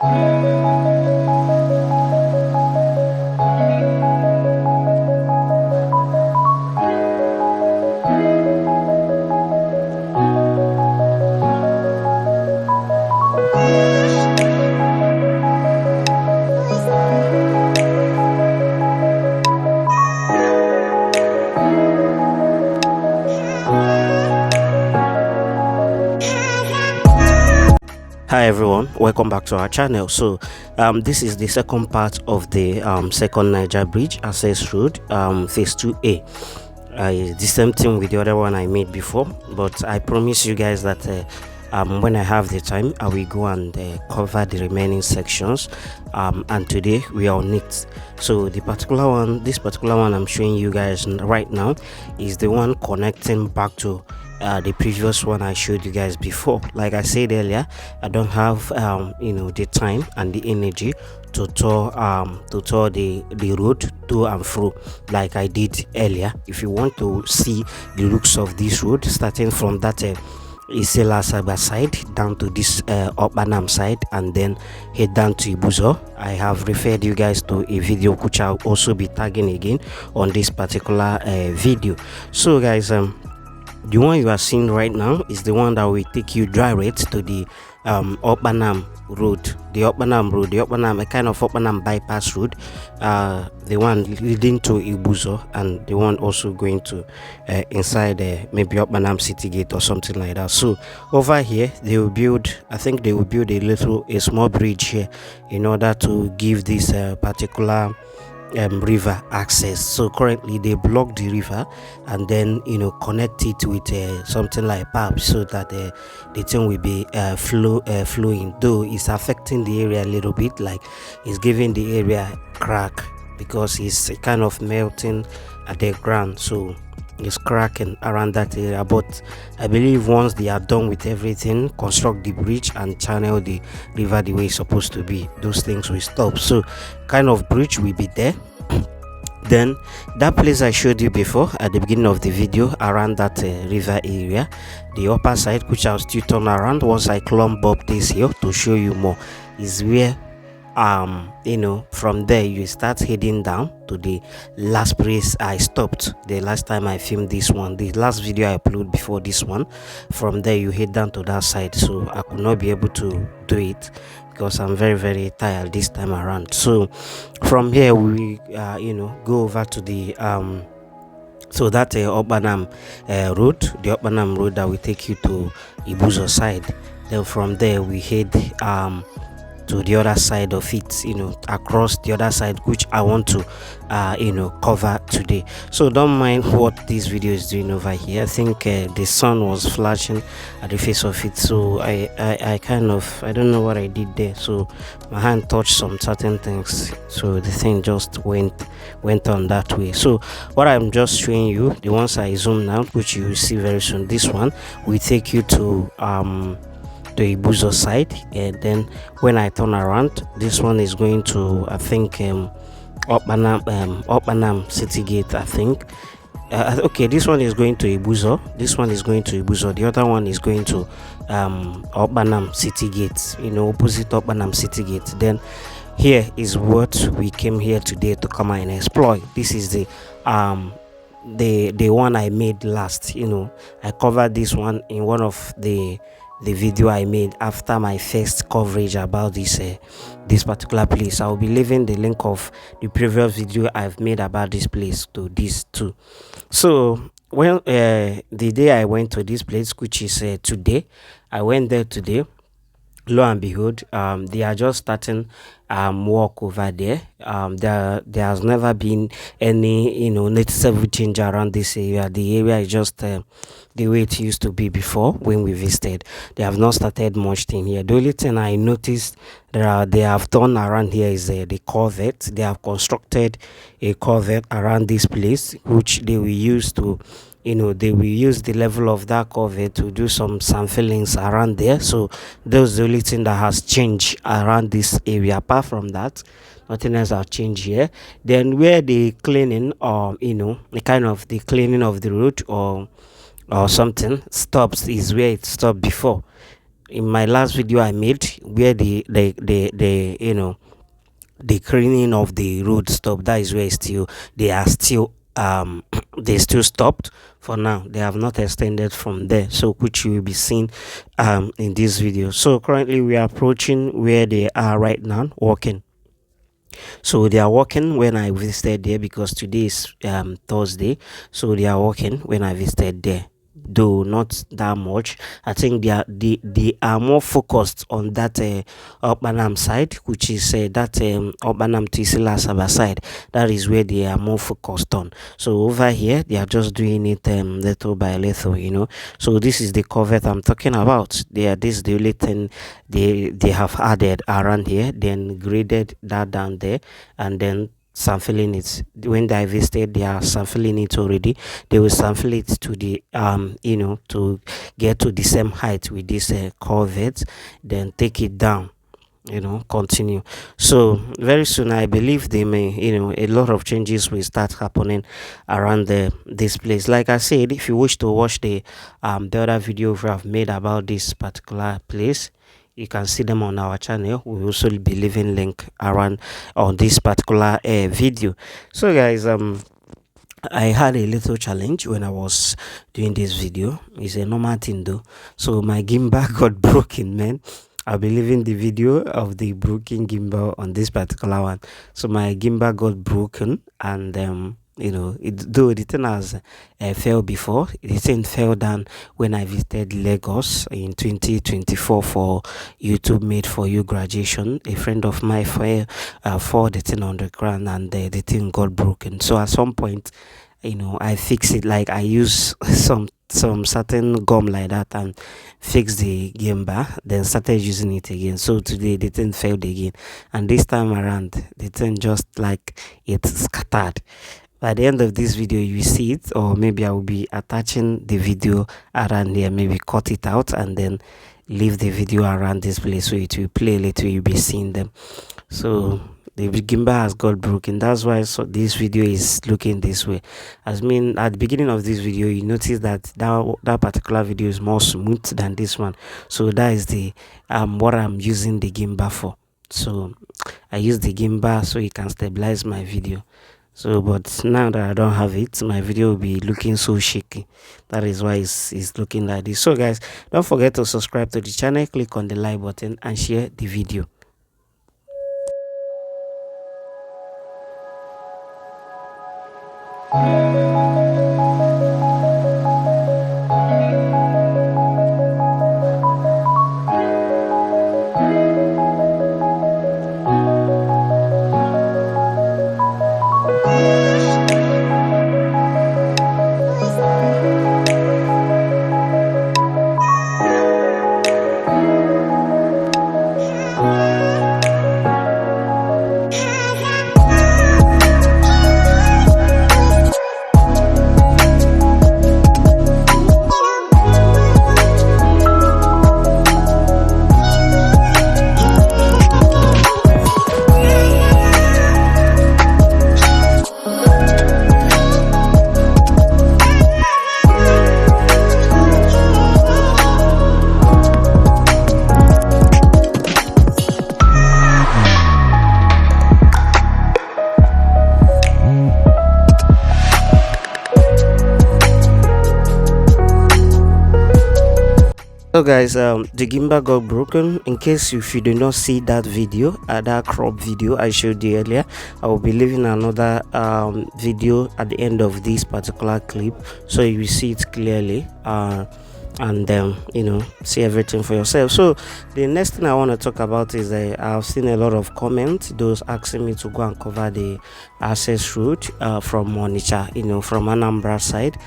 Hi everyone, welcome back to our channel. So this is the second part of the second Niger Bridge access road, phase 2A. The same thing with the other one I made before, but I promise you guys that when I have the time I will go and cover the remaining sections, and today we are on it. So this particular one I'm showing you guys right now is the one connecting back to the previous one I showed you guys before. Like I said earlier, I don't have the time and the energy to tour the road to and fro like I did earlier. If you want to see the looks of this road, starting from that Isela Saba side down to this OKPANAM side and then head down to IBUSA, I have referred you guys to a video which I'll also be tagging again on this particular video. So guys, the one you are seeing right now is the one that will take you direct to the OKPANAM road, a kind of OKPANAM bypass road, the one leading to IBUSA, and the one also going to inside maybe OKPANAM city gate or something like that. So over here they will build, I think they will build a small bridge here in order to give this particular river access. So currently they block the river and then connect it with something like pipe so that the thing will be flowing, though it's affecting the area a little bit, like it's giving the area crack because it's kind of melting at the ground, so it's cracking around that area. But I believe once they are done with everything, construct the bridge and channel the river the way it's supposed to be, those things will stop. So kind of bridge will be there. Then that place I showed you before at the beginning of the video around that river area, the upper side, which I'll still turn around once I climb up this hill to show you more, is where from there you start heading down to the last place I stopped the last time I filmed this one, the last video I uploaded before this one. From there you head down to that side, so I could not be able to do it because I'm very tired this time around. So from here we go over to the so that OKPANAM road, the OKPANAM road that will take you to IBUSA side. Then from there we head to the other side of it, across the other side, which I want to cover today. So don't mind what this video is doing over here. I think the sun was flashing at the face of it, so I kind of, I don't know what I did there, so my hand touched some certain things, so the thing just went on that way. So what I'm just showing you, the ones I zoom out, which you will see very soon, this one will take you to the IBUSA side, and then when I turn around, this one is going to, I think, OKPANAM city gate, I think. Okay, this one is going to IBUSA, the other one is going to OKPANAM city gate, opposite OKPANAM city gate. Then here is what we came here today to come and explore. This is the one I made last. I covered this one in one of the video I made after my first coverage about this particular place. I will be leaving the link of the previous video I've made about this place to this too. So when the day I went to this place, which is today, I went there today. Lo and behold, they are just starting work over there. There has never been any noticeable change around this area. The area is just the way it used to be before when we visited. They have not started much thing here. The only thing I noticed they have done around here is the culvert. They have constructed a culvert around this place, which they will use to they will use the level of that culvert to do some fillings around there. So that's the only thing that has changed around this area. Apart from that, nothing else has changed here. Then where the cleaning, or the kind of the cleaning of the road or something stops, is where it stopped before. in my last video I made, where the the cleaning of the road stop, that is where still they are still they still stopped for now. They have not extended from there, so which you will be seeing in this video. So currently we are approaching where they are right now working. So they are working when I visited there, because today is Thursday. So they are working when I visited there, though not that much. I think they are more focused on that OKPANAM side, which is that OKPANAM to Isila side. That is where they are more focused on. So over here they are just doing it little by little, So this is the covert I'm talking about. This is the only thing they have added around here, then graded that down there, and then sampling it. When they visited, they are sampling it already. They will sample it to the to get to the same height with this covert, then take it down, continue. So very soon I believe they may, a lot of changes will start happening around this place. Like I said, if you wish to watch the other video I've made about this particular place, you can see them on our channel. We will also be leaving link around on this particular video. So guys, I had a little challenge when I was doing this video. It's a normal thing though. So my gimbal got broken, man. I'll be leaving the video of the broken gimbal on this particular one. So my gimbal got broken, and though the thing has fell before, the thing fell down when I visited Lagos in 2024 for YouTube Made For You graduation. A friend of mine fell for the thing on the ground, and the thing got broken. So at some point, I fix it. Like I use some certain gum like that and fix the gimbal, then started using it again. So today the thing failed again, and this time around the thing just like it scattered. By the end of this video you will see it, or maybe I will be attaching the video around here, maybe cut it out and then leave the video around this place so it will play later. You'll be seeing them. So the gimbal has got broken. That's why this video is looking this way. As mean at the beginning of this video you notice that that particular video is more smooth than this one. So that is the what I'm using the gimbal for. So I use the gimbal so it can stabilize my video. So but now that I don't have it, my video will be looking so shaky. That is why it's looking like this. So guys, don't forget to subscribe to the channel, click on the like button and share the video. So guys, the gimbal got broken. In case if you do not see that video, that crop video I showed you earlier, I will be leaving another video at the end of this particular clip, so you will see it clearly and then see everything for yourself. So the next thing I want to talk about is that I've seen a lot of comments, those asking me to go and cover the access route from Onitsha, from Anambra side.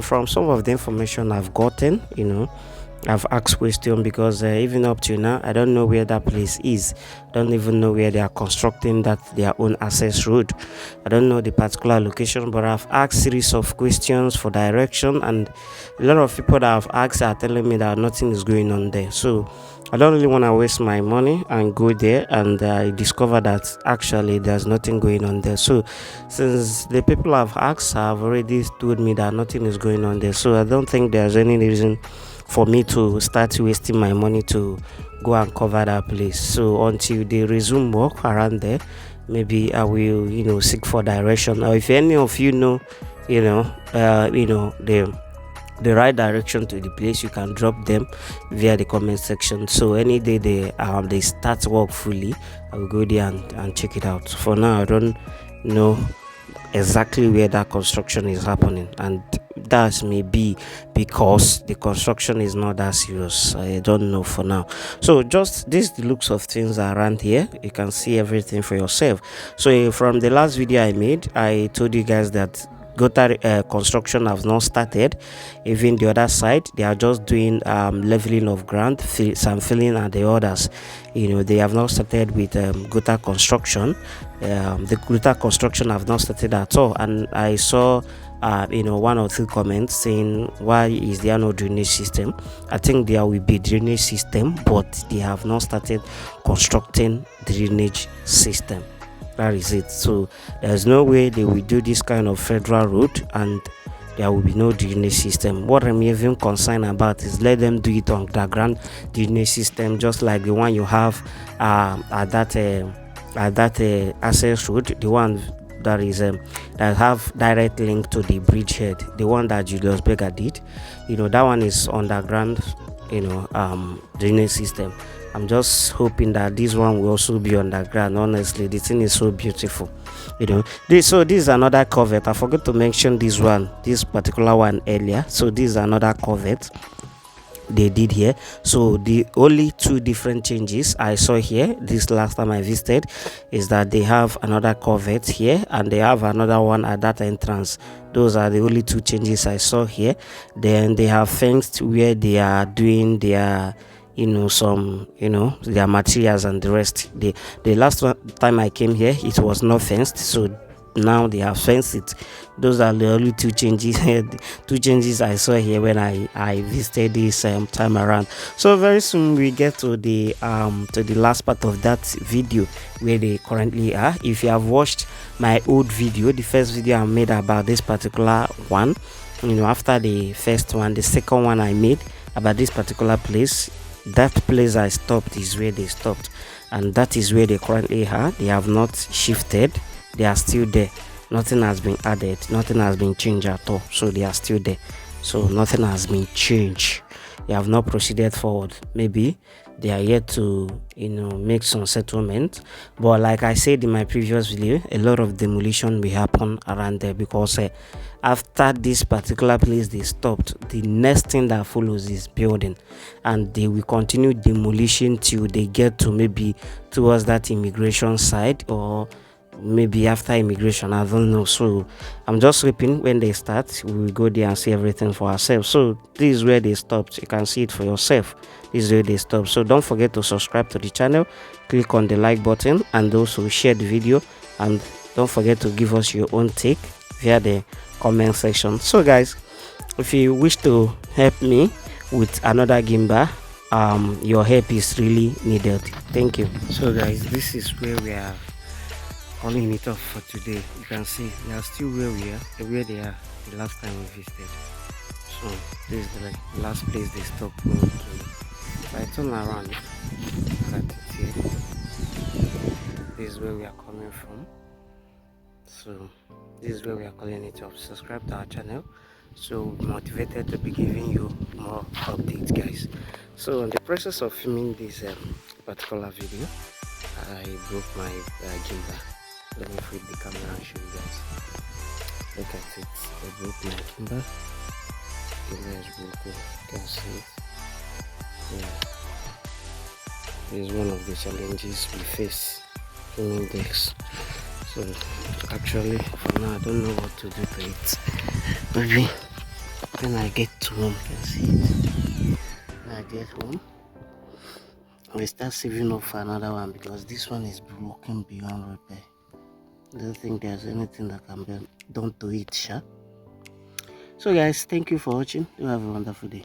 From some of the information I've gotten, I've asked questions because even up to now I don't know where that place is. Don't even know where they are constructing their own access road. I don't know the particular location, but I've asked series of questions for direction, and a lot of people that I've asked are telling me that nothing is going on there. So I don't really want to waste my money and go there and I discover that actually there's nothing going on there. So since the people I've asked have already told me that nothing is going on there, so I don't think there's any reason for me to start wasting my money to go and cover that place. So until they resume work around there, maybe I will, seek for direction. Or if any of you know, the right direction to the place, you can drop them via the comment section. So any day they start work fully, I will go there and check it out. For now, I don't know exactly where that construction is happening, and that may be because the construction is not that serious. I don't know for now. So just this the looks of things around here. You can see everything for yourself. So from the last video I made, I told you guys that gutter construction has not started. Even the other side, they are just doing leveling of ground, some filling, and the others, they have not started with gutter construction. The gutter construction have not started at all. And I saw one or two comments saying, why is there no drainage system? I think there will be drainage system, but they have not started constructing drainage system. That is it. So there's no way they will do this kind of federal road and there will be no drainage system. What I'm even concerned about is let them do it on the underground drainage system, just like the one you have at that access road, the one that is that have direct link to the bridgehead, the one that Julius Berger did. That one is underground drainage system. I'm just hoping that this one will also be underground. Honestly, the thing is so beautiful. This is another covert. I forgot to mention this particular one earlier. So this is another covert they did here. So the only two different changes I saw here this last time I visited is that they have another covert here and they have another one at that entrance. Those are the only two changes I saw here. Then they have fenced where they are doing their their materials and the rest. The last time I came here, it was not fenced, so now they have fenced it. Those are the only two changes I saw here when I visited this time around. So very soon we get to the last part of that video where they currently are. If you have watched my old video, the first video I made about this particular one, after the first one, the second one I made about this particular place, that place I stopped is where they stopped, and that is where they currently are. They have not shifted, they are still there. Nothing has been added, nothing has been changed at all, so they are still there. So nothing has been changed. They have not proceeded forward. Maybe they are yet to make some settlement, but like I said in my previous video, a lot of demolition will happen around there, because after this particular place they stopped, the next thing that follows is building, and they will continue demolition till they get to maybe towards that immigration side, or maybe after immigration, I don't know. So I'm just hoping when they start we will go there and see everything for ourselves. So this is where they stopped. You can see it for yourself. This is where they stopped. So don't forget to subscribe to the channel, click on the like button, and also share the video, and don't forget to give us your own take via the comment section. So guys, if you wish to help me with another gimbal, your help is really needed. Thank you. So guys, this is where we are calling it off for today. You can see they are still where they are the last time we visited. So this is the last place they stopped going to. If I turn around, look at it here. This is where we are coming from. So this is where we are calling it off. Subscribe to our channel, so motivated to be giving you more updates, guys. So in the process of filming this particular video, I broke my gimbal. Let me flip the camera and show you guys. Look at it. I broke my gimbal. Gimbal is broken. You can see it. Yeah. This is one of the challenges we face filming this. So actually for now I don't know what to do to it. Maybe when I get to home, you can see it. When I get home, I will start saving up for another one, because this one is broken beyond repair. I don't think there's anything that can be done to it, sha. So guys, thank you for watching. You have a wonderful day.